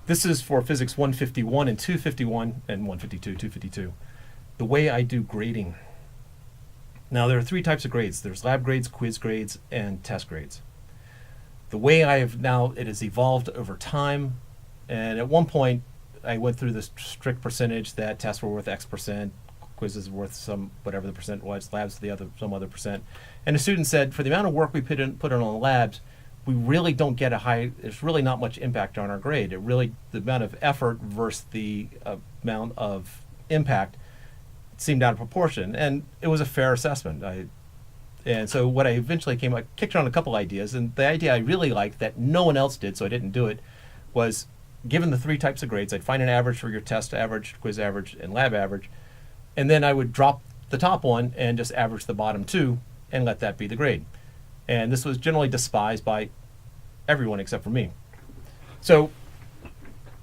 This is for physics 151 and 251 and 152, 252. The way I do grading. Now there are three types of grades. There's lab grades, quiz grades, and test grades. The way I have now, it has evolved over time, and at one point I went through this strict percentage that tests were worth X percent, quizzes were worth some, whatever the percent was, labs some other percent. And the student said, for the amount of work we put in on the labs, we really don't get a high, there's really not much impact on our grade. The amount of effort versus the amount of impact seemed out of proportion, and it was a fair assessment. And so what I eventually I kicked around a couple ideas, and the idea I really liked that no one else did, so I didn't do it, was given the three types of grades, I'd find an average for your test average, quiz average, and lab average, and then I would drop the top one and just average the bottom two and let that be the grade. And this was generally despised by everyone except for me. So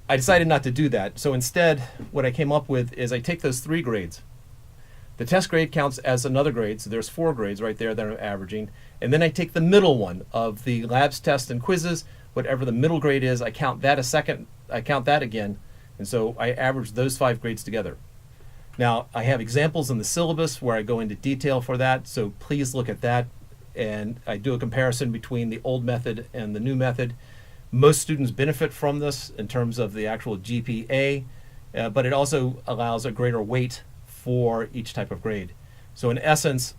I decided not to do that. So instead, what I came up with is I take those three grades. The test grade counts as another grade, so there's 4 grades right there that I'm averaging. And then I take the middle one of the labs, tests, and quizzes. Whatever the middle grade is, I count that I count that again. And so I average those 5 grades together. Now, I have examples in the syllabus where I go into detail for that, so please look at that. And I do a comparison between the old method and the new method. Most students benefit from this in terms of the actual GPA, but it also allows a greater weight for each type of grade. So in essence,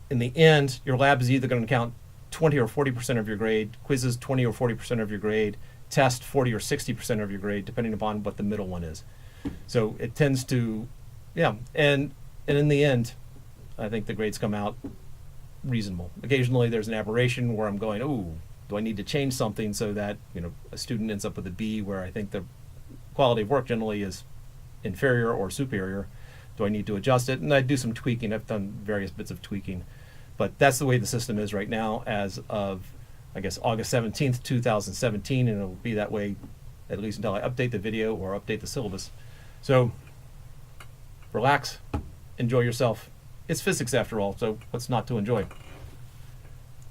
in the end, your lab is either going to count 20 or 40% of your grade, quizzes 20 or 40% of your grade, test 40 or 60% of your grade, depending upon what the middle one is. So it tends to, yeah, and in the end, I think the grades come out reasonable. Occasionally there's an aberration where I'm going, oh, do I need to change something so that, you know, a student ends up with a B where I think the quality of work generally is inferior or superior. Do I need to adjust it? And I do some tweaking. I've done various bits of tweaking. But that's the way the system is right now as of, I guess, August 17th, 2017, and it'll be that way at least until I update the video or update the syllabus. So relax, enjoy yourself. It's physics after all, so what's not to enjoy?